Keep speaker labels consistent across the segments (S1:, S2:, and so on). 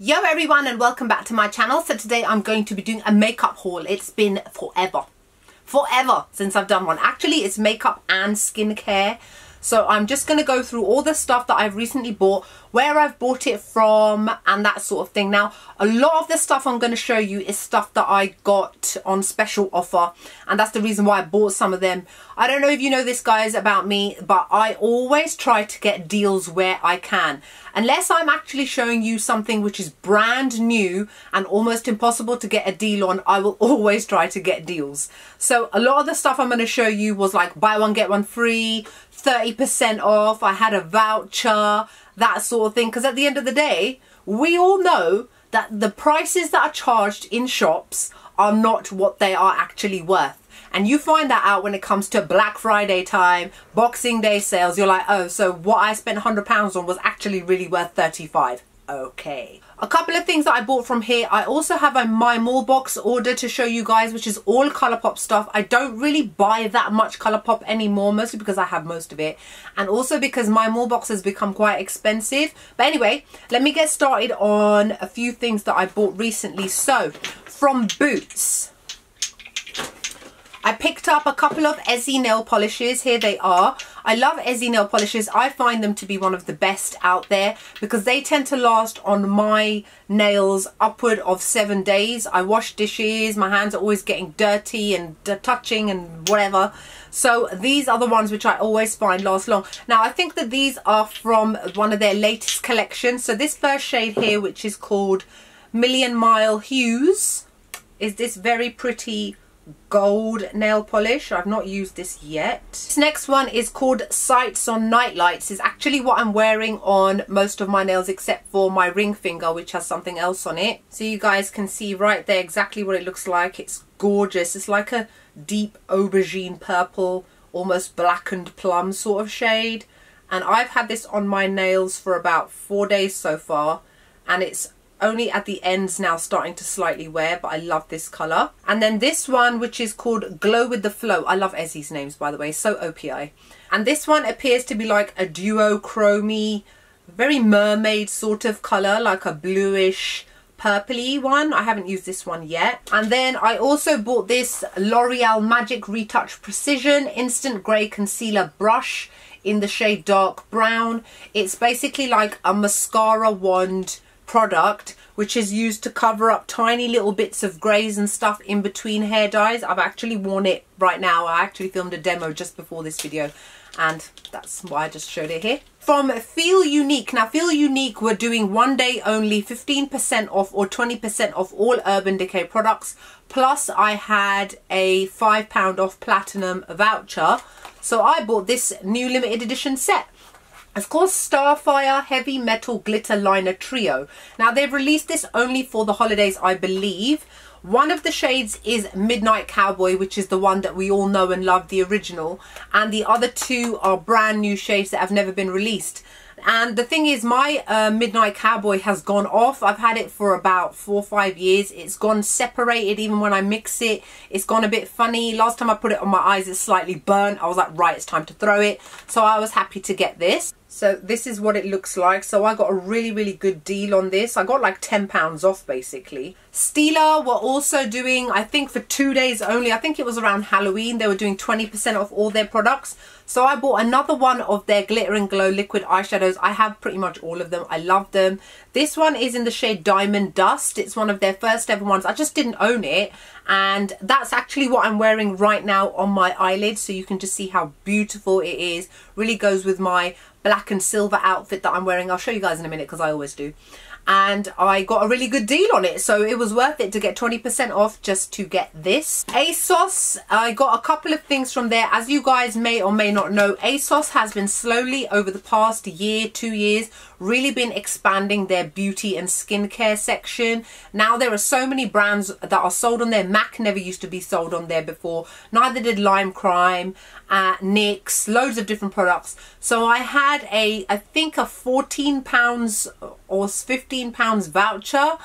S1: Yo everyone, and welcome back to my channel. So today I'm going to be doing a makeup haul. It's been forever since I've done one. Actually, it's makeup and skincare. So I'm just going to go through all the stuff that I've recently bought, where I've bought it from, and that sort of thing. Now, a lot of the stuff I'm going to show you is stuff that I got on special offer, and that's the reason why I bought some of them. I don't know if you know this, guys, about me, but I always try to get deals where I can. Unless I'm actually showing you something which is brand new and almost impossible to get a deal on, I will always try to get deals. So a lot of the stuff I'm going to show you was like buy one get one free, 30% off, I had a voucher, that sort of thing. Because at the end of the day, we all know that the prices that are charged in shops are not what they are actually worth. And you find that out when it comes to Black Friday time, Boxing Day sales. You're like, oh, so what I spent £100 on was actually really worth 35. Okay. A couple of things that I bought from here. I also have a MyMallBox order to show you guys, which is all Colourpop stuff. I don't really buy that much Colourpop anymore, mostly because I have most of it, and also because MyMallBox has become quite expensive. But anyway, let me get started on a few things that I bought recently. So, from Boots, I picked up a couple of Essie nail polishes. Here they are. I love Essie nail polishes. I find them to be one of the best out there because they tend to last on my nails upward of 7 days. I wash dishes, my hands are always getting dirty and touching and whatever. So these are the ones which I always find last long. Now I think that these are from one of their latest collections. So this first shade here, which is called Mile Hues, is this very pretty gold nail polish. I've not used this yet. This next one is called Sights on Nightlights. It's actually what I'm wearing on most of my nails except for my ring finger, which has something else on it. So you guys can see right there exactly what it looks like. It's gorgeous. It's like a deep aubergine purple, almost blackened plum sort of shade. And I've had this on my nails for about 4 days so far, and it's only at the ends now starting to slightly wear, but I love this colour. And then this one, which is called Glow with the Flow. I love Essie's names, by the way, so OPI. And this one appears to be like a duochrome, very mermaid sort of colour, like a bluish purpley one. I haven't used this one yet. And then I also bought this L'Oreal Magic Retouch Precision Instant Grey Concealer Brush in the shade Dark Brown. It's basically like a mascara wand product which is used to cover up tiny little bits of greys and stuff in between hair dyes. I've actually worn it right now. I actually filmed a demo just before this video, and that's why I just showed it here. From Feel Unique. Now Feel Unique were doing 1 day only 15% off or 20% off all Urban Decay products, plus I had a £5 off platinum voucher, so I bought this new limited edition set. Of course, Starfire Heavy Metal Glitter Liner Trio. Now, they've released this only for the holidays, I believe. One of the shades is Midnight Cowboy, which is the one that we all know and love, the original. And the other two are brand new shades that have never been released. And the thing is, my Midnight Cowboy has gone off. I've had it for about 4 or 5 years. It's gone separated even when I mix it. It's gone a bit funny. Last time I put it on my eyes, it's slightly burnt. I was like, right, it's time to throw it. So I was happy to get this. So this is what it looks like. So I got a really good deal on this. I got like £10 off basically. Stila were also doing, I think for 2 days only, I think it was around Halloween, they were doing 20% off all their products. So I bought another one of their Glitter and Glow liquid eyeshadows. I have pretty much all of them. I love them. This one is in the shade Diamond Dust. It's one of their first ever ones. I just didn't own it, and that's actually what I'm wearing right now on my eyelids, so you can just see how beautiful it is. Really goes with my black and silver outfit that I'm wearing. I'll show you guys in a minute because I always do. And I got a really good deal on it, so it was worth it to get 20% off just to get this. ASOS, I got a couple of things from there. As you guys may or may not know, ASOS has been slowly over the past year, 2 years, really been expanding their beauty and skincare section. Now there are so many brands that are sold on there. MAC never used to be sold on there before, neither did Lime Crime, NYX, loads of different products. So I had I think a £14 or £15 voucher,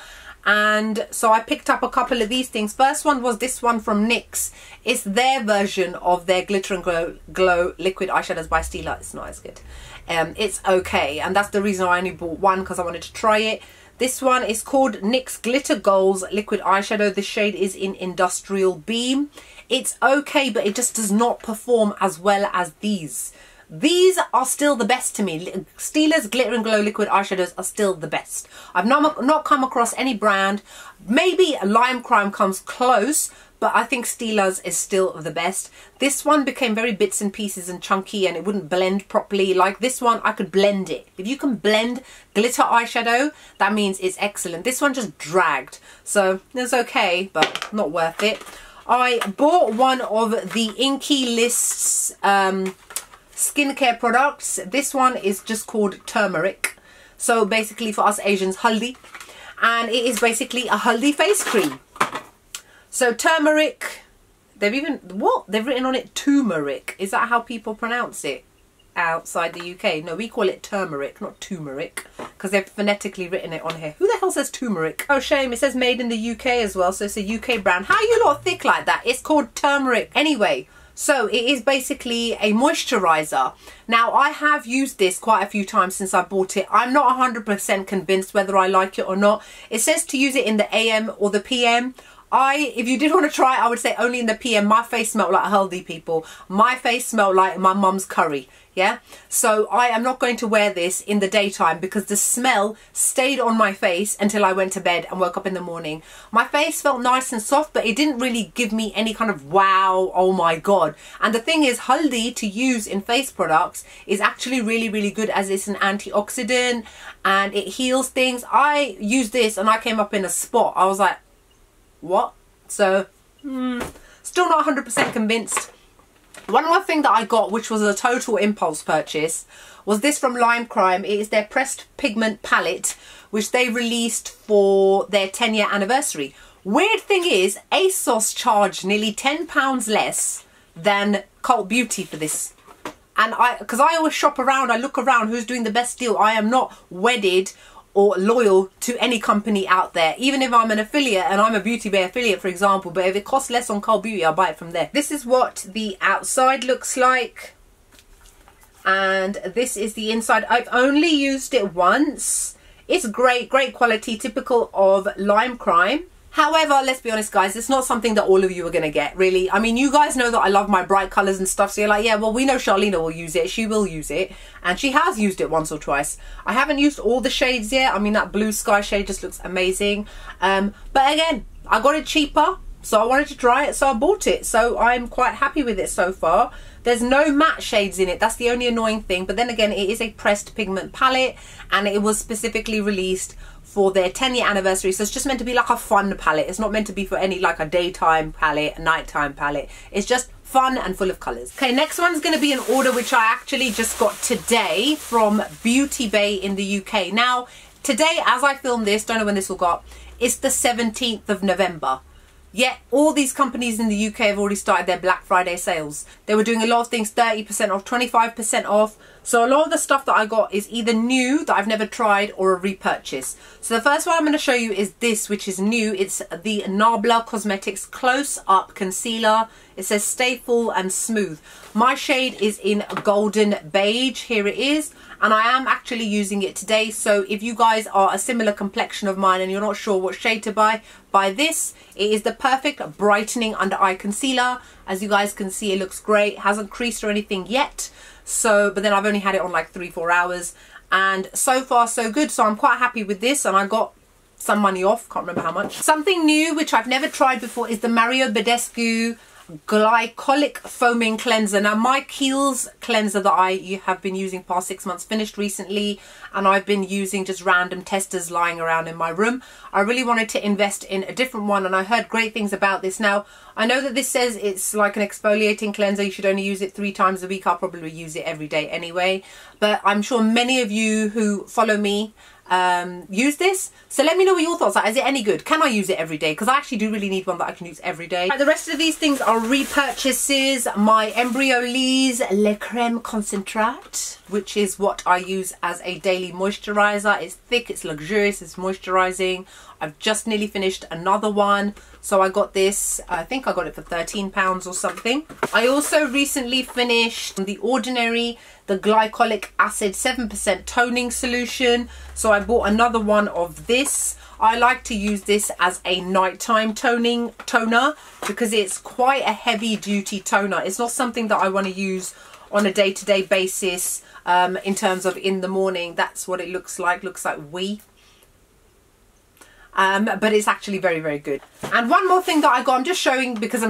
S1: and so I picked up a couple of these things. First one was this one from NYX. It's their version of their Glitter and Glow liquid eyeshadows by Stila. It's not as good. It's okay, and that's the reason I only bought one, because I wanted to try it. This one is called NYX Glitter Goals Liquid Eyeshadow. The shade is in Industrial Beam. It's okay, but it just does not perform as well as these. These are still the best to me. Stiela's Glitter and Glow Liquid Eyeshadows are still the best. I've not come across any brand. Maybe Lime Crime comes close, but I think Stiela's is still the best. This one became very bits and pieces and chunky, and it wouldn't blend properly. Like this one, I could blend it. If you can blend glitter eyeshadow, that means it's excellent. This one just dragged. So it's okay, but not worth it. I bought one of the Inkey List's skincare products. This one is just called Turmeric. So basically for us Asians, haldi. And it is basically a haldi face cream. So turmeric, they've written on it turmeric. Is that how people pronounce it outside the UK? No, we call it turmeric, not turmeric, because they've phonetically written it on here. Who the hell says turmeric? Oh, shame. It says made in the UK as well, so it's a UK brand. How are you lot thick like that? It's called turmeric. Anyway, so it is basically a moisturizer. Now, I have used this quite a few times since I bought it. I'm not 100% convinced whether I like it or not. It says to use it in the AM or the PM. If you did want to try it, I would say only in the PM. My face smelled like healthy, people. My face smelled like my mum's curry. Yeah, so I am not going to wear this in the daytime because the smell stayed on my face until I went to bed and woke up in the morning. My face felt nice and soft, but it didn't really give me any kind of wow, oh my god. And the thing is, haldi to use in face products is actually really, really good, as it's an antioxidant and it heals things. I used this and I came up in a spot. I was like, what? So still not 100% convinced. One more thing that I got, which was a total impulse purchase, was this from Lime Crime. It is their pressed pigment palette, which they released for their 10-year anniversary. Weird thing is, ASOS charged nearly £10 less than Cult Beauty for this. And because I always shop around, I look around who's doing the best deal. I am not wedded or loyal to any company out there, even if I'm an affiliate and I'm a Beauty Bay affiliate, for example. But if it costs less on Cult Beauty, I'll buy it from there. This is what the outside looks like, and this is the inside. I've only used it once. It's great quality, typical of Lime Crime. However, let's be honest guys, it's not something that all of you are going to get, really. I mean, you guys know that I love my bright colours and stuff, so you're like, yeah, well, we know Charlena will use it. She will use it, and she has used it once or twice. I haven't used all the shades yet. I mean, that blue sky shade just looks amazing. But again, I got it cheaper, so I wanted to try it, so I bought it. So I'm quite happy with it so far. There's no matte shades in it. That's the only annoying thing. But then again, it is a pressed pigment palette, and it was specifically released for their 10-year anniversary, so it's just meant to be like a fun palette. It's not meant to be for any like a daytime palette, a nighttime palette. It's just fun and full of colours. Okay, next one's going to be an order which I actually just got today from Beauty Bay in the UK. Now, today, as I film this, don't know when this will go up, it's the 17th of November. Yet all these companies in the UK have already started their Black Friday sales. They were doing a lot of things 30% off, 25% off. So a lot of the stuff that I got is either new that I've never tried or a repurchase. So the first one I'm going to show you is this, which is new. It's the Nabla Cosmetics Close Up Concealer. It says stay full and smooth. My shade is in golden beige. Here it is. And I am actually using it today. So if you guys are a similar complexion of mine and you're not sure what shade to buy this. It is the perfect brightening under eye concealer. As you guys can see, it looks great. It hasn't creased or anything yet. So, but then I've only had it on like 3-4 hours. And so far so good. So I'm quite happy with this. And I got some money off. Can't remember how much. Something new which I've never tried before is the Mario Badescu Glycolic Foaming Cleanser. Now my Kiehl's cleanser that I have been using past 6 months finished recently, and I've been using just random testers lying around in my room. I really wanted to invest in a different one, and I heard great things about this. Now I know that this says it's like an exfoliating cleanser, you should only use it 3 times a week. I'll probably use it every day anyway, but I'm sure many of you who follow me use this, so let me know what your thoughts are. Is it any good? Can I use it every day? Because I actually do really need one that I can use every day. Right, the rest of these things are repurchases. My Embryolisse Le Creme Concentrate, which is what I use as a daily moisturizer. It's thick, it's luxurious, it's moisturizing. I've just nearly finished another one, so I got this, I think I got it for £13 or something. I also recently finished The Ordinary. the glycolic acid 7% toning solution. So I bought another one of this. I like to use this as a nighttime toner because it's quite a heavy duty toner. It's not something that I want to use on a day-to-day basis in terms of in the morning. That's what it looks like wee. But it's actually very, very good. And one more thing that I got, I'm just showing because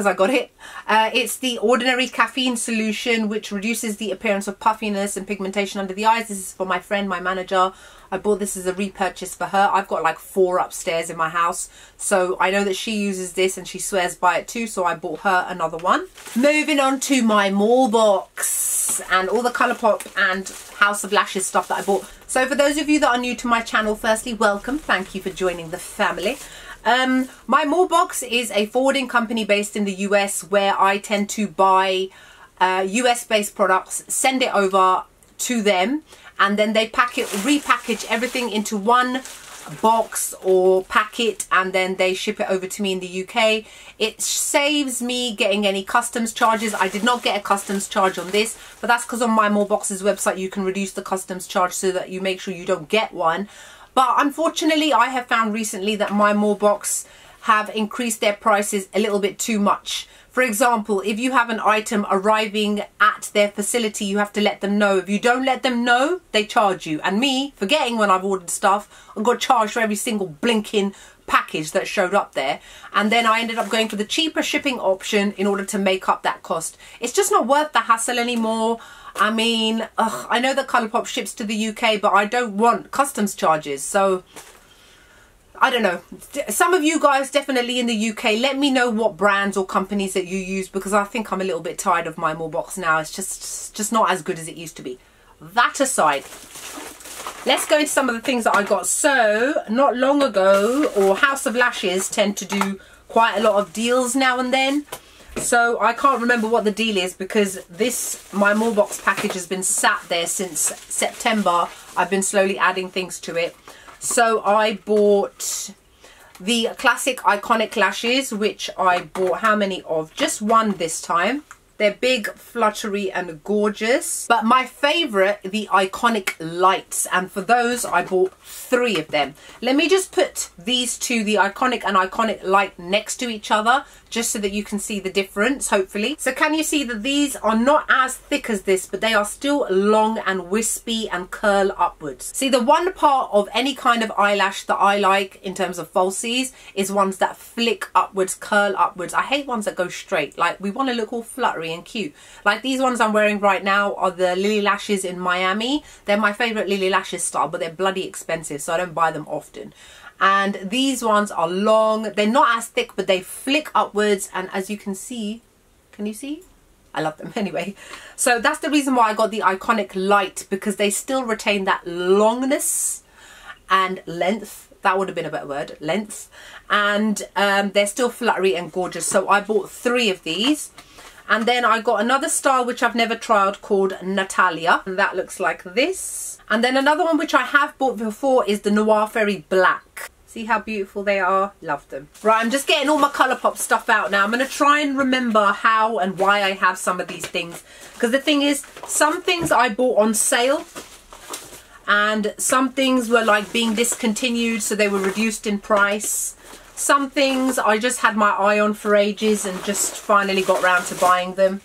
S1: I got it. It's the Ordinary Caffeine Solution, which reduces the appearance of puffiness and pigmentation under the eyes. This is for my friend, my manager. I bought this as a repurchase for her. I've got like 4 upstairs in my house, so I know that she uses this and she swears by it too, so I bought her another one. Moving on to my MyMallBox and all the Colourpop and House of Lashes stuff that I bought. So for those of you that are new to my channel, firstly, welcome. Thank you for joining the family. MyMallBox is a forwarding company based in the US where I tend to buy US based products, send it over to them, and then they repackage everything into one box or packet, and then they ship it over to me in the UK. It saves me getting any customs charges. I did not get a customs charge on this, but that's because on MyMallBox's website you can reduce the customs charge so that you make sure you don't get one. But unfortunately, I have found recently that MyMallBox have increased their prices a little bit too much. For example, if you have an item arriving at their facility, you have to let them know. If you don't let them know, they charge you. And me, forgetting when I've ordered stuff, I got charged for every single blinking package that showed up there. And then I ended up going for the cheaper shipping option in order to make up that cost. It's just not worth the hassle anymore. I mean, I know that Colourpop ships to the UK, but I don't want customs charges. So I don't know. Some of you guys definitely in the UK, let me know what brands or companies that you use, because I think I'm a little bit tired of MyMallBox now. It's just not as good as it used to be. That aside, let's go into some of the things that I got. So not long ago, or House of Lashes tend to do quite a lot of deals now and then. So I can't remember what the deal is because this MyMallBox package has been sat there since September. I've been slowly adding things to it. So I bought the classic iconic lashes, which I bought how many of? Just one this time. They're big, fluttery and gorgeous. But my favourite, the iconic lights. And for those, I bought 3 of them. Let me just put these two, the iconic and iconic light, next to each other, just so that you can see the difference, hopefully. So can you see that these are not as thick as this, but they are still long and wispy and curl upwards. See, the one part of any kind of eyelash that I like in terms of falsies is ones that flick upwards, curl upwards. I hate ones that go straight. Like, we want to look all fluttery and cute. Like these ones I'm wearing right now are the Lily Lashes in Miami. They're my favourite Lily Lashes style, but they're bloody expensive, so I don't buy them often. And these ones are long. They're not as thick, but they flick upwards. And as you can see, can you see? I love them anyway. So that's the reason why I got the iconic light, because they still retain that longness and length. That would have been a better word, length. And they're still fluttery and gorgeous. So I bought 3 of these. And then I got another style which I've never tried called Natalia. And that looks like this. And then another one which I have bought before is the Noir Fairy Black. See how beautiful they are? Love them. Right, I'm just getting all my Colourpop stuff out now. I'm going to try and remember how and why I have some of these things. Because the thing is, some things I bought on sale. And some things were like being discontinued, so they were reduced in price. Some things I just had my eye on for ages and just finally got round to buying them.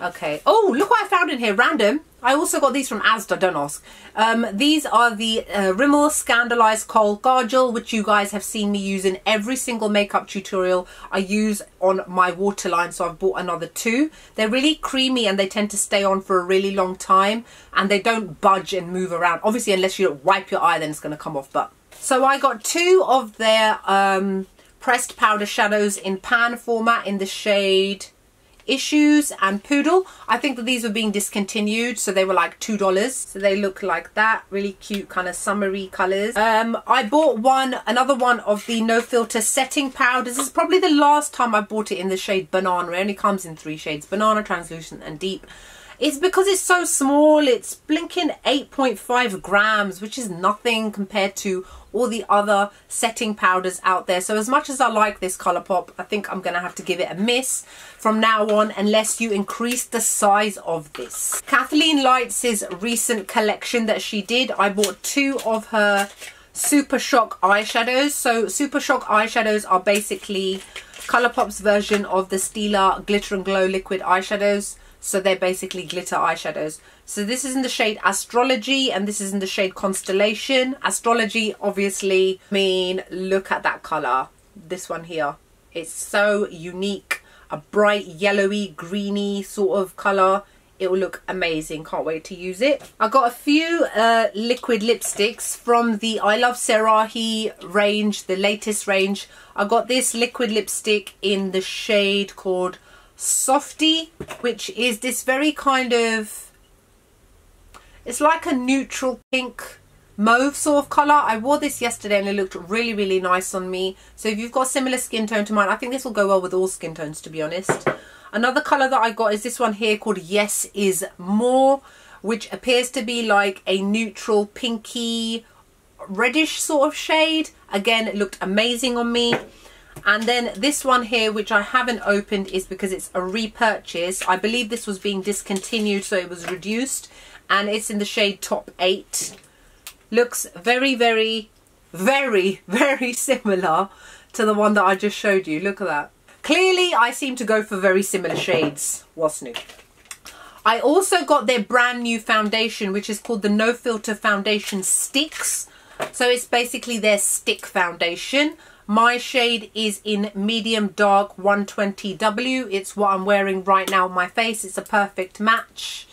S1: Okay. Oh, look what I found in here. Random. I also got these from Asda, don't ask. These are the Rimmel Scandalized Kohl Kajal, which you guys have seen me use in every single makeup tutorial I use on my waterline, so I've bought another 2. They're really creamy and they tend to stay on for a really long time, and they don't budge and move around. Obviously, unless you don't wipe your eye, then it's going to come off. But so I got 2 of their pressed powder shadows in pan format in the shade Issues and Poodle. I think that these were being discontinued, so they were like $2. So they look like that, really cute kind of summery colours. I bought another one of the No Filter setting powders. This is probably the last time I bought it in the shade Banana. It only comes in 3 shades: Banana, Translucent and Deep. It's because it's so small. It's blinking 8.5 grams, which is nothing compared to all the other setting powders out there. So as much as I like this Colourpop, I think I'm gonna have to give it a miss from now on, unless you increase the size of this. Kathleen Light's recent collection that she did, I bought 2 of her Super Shock eyeshadows. So Super Shock eyeshadows are basically Colourpop's version of the Stila Glitter and Glow liquid eyeshadows. So they're basically glitter eyeshadows. So this is in the shade Astrology and this is in the shade Constellation. Astrology, obviously, I mean, look at that colour. This one here. It's so unique. A bright yellowy, greeny sort of colour. It will look amazing. Can't wait to use it. I got a few liquid lipsticks from the I Love Sarahi range, the latest range. I got this liquid lipstick in the shade called Softy, which is this very kind of, it's like a neutral pink mauve sort of colour. I wore this yesterday and it looked really, really nice on me. So if you've got similar skin tone to mine, I think this will go well with all skin tones, to be honest. Another colour that I got is this one here called Yes Is More, which appears to be like a neutral pinky reddish sort of shade. Again, it looked amazing on me. And then this one here, which I haven't opened, is because it's a repurchase. I believe this was being discontinued, so it was reduced. And it's in the shade Top 8. Looks very, very, very, very similar to the one that I just showed you. Look at that. Clearly, I seem to go for very similar shades. What's new? I also got their brand new foundation, which is called the No Filter Foundation Sticks. So it's basically their stick foundation. My shade is in medium dark 120W. It's what I'm wearing right now on my face. It's a perfect match.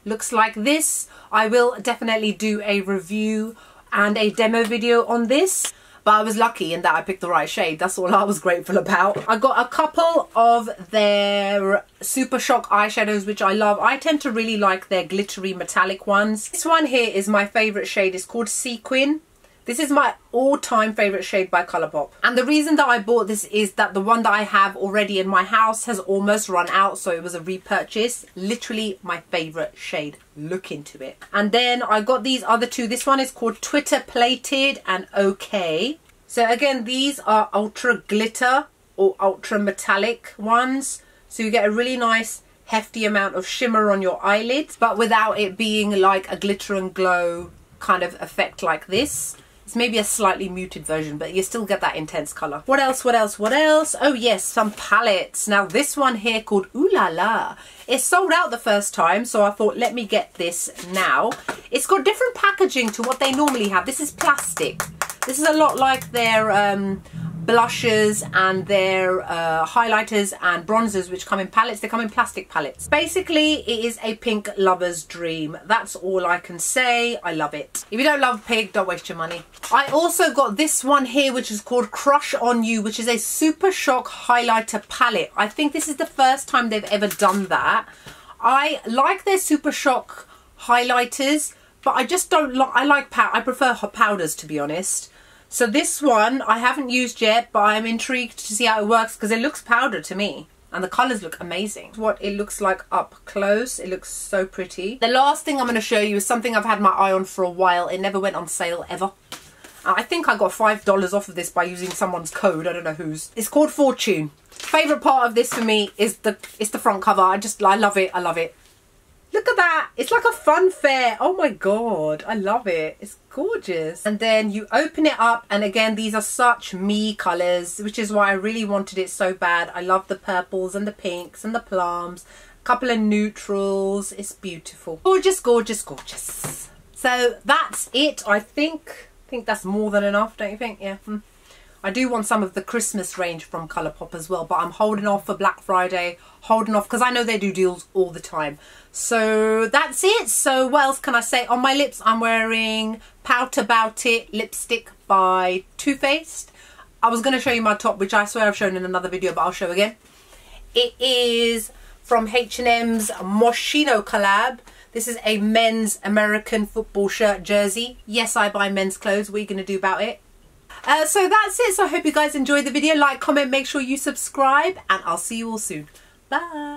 S1: Looks like this. I will definitely do a review and a demo video on this. But I was lucky in that I picked the right shade. That's all I was grateful about. I got a couple of their Super Shock eyeshadows, which I love. I tend to really like their glittery metallic ones. This one here is my favourite shade. It's called Sequin. This is my all-time favourite shade by Colourpop. And the reason that I bought this is that the one that I have already in my house has almost run out, so it was a repurchase. Literally my favourite shade. Look into it. And then I got these other 2. This one is called Twitter Plated and OK. So again, these are ultra glitter or ultra metallic ones. So you get a really nice hefty amount of shimmer on your eyelids, but without it being like a glitter and glow kind of effect like this. It's maybe a slightly muted version, but you still get that intense colour. What else, what else, what else? Oh yes, some palettes. Now this one here called Ooh La La. It sold out the first time, so I thought, let me get this now. It's got different packaging to what they normally have. This is plastic. This is a lot like their blushes and their highlighters and bronzers, which come in palettes. They come in plastic palettes. Basically, it is a pink lover's dream. That's all I can say. I love it. If you don't love pink, don't waste your money. I also got this one here, which is called Crush On You, which is a Super Shock highlighter palette. I think this is the first time they've ever done that. I like their Super Shock highlighters, but I just don't like, I prefer powders, to be honest. So this one I haven't used yet, but I'm intrigued to see how it works because it looks powder to me. And the colours look amazing. What it looks like up close. It looks so pretty. The last thing I'm going to show you is something I've had my eye on for a while. It never went on sale ever. I think I got $5 off of this by using someone's code. I don't know whose. It's called Fortune. Favourite part of this for me is the front cover. I love it. I love it. Look at that. It's like a fun fair. Oh my god. I love it. It's gorgeous. And then you open it up, and again, these are such me colours, which is why I really wanted it so bad. I love the purples and the pinks and the plums. A couple of neutrals. It's beautiful. Gorgeous, gorgeous, gorgeous. So that's it. I think that's more than enough, don't you think? Yeah. I do want some of the Christmas range from Colourpop as well, but I'm holding off for Black Friday, holding off because I know they do deals all the time. So that's it. So what else can I say? On my lips, I'm wearing Pout About It lipstick by Too Faced. I was going to show you my top, which I swear I've shown in another video, but I'll show again. It is from H&M's Moschino collab. This is a men's American football shirt jersey. Yes, I buy men's clothes. What are you going to do about it? So that's it. So I hope you guys enjoyed the video. Like, comment, make sure you subscribe, and I'll see you all soon. Bye.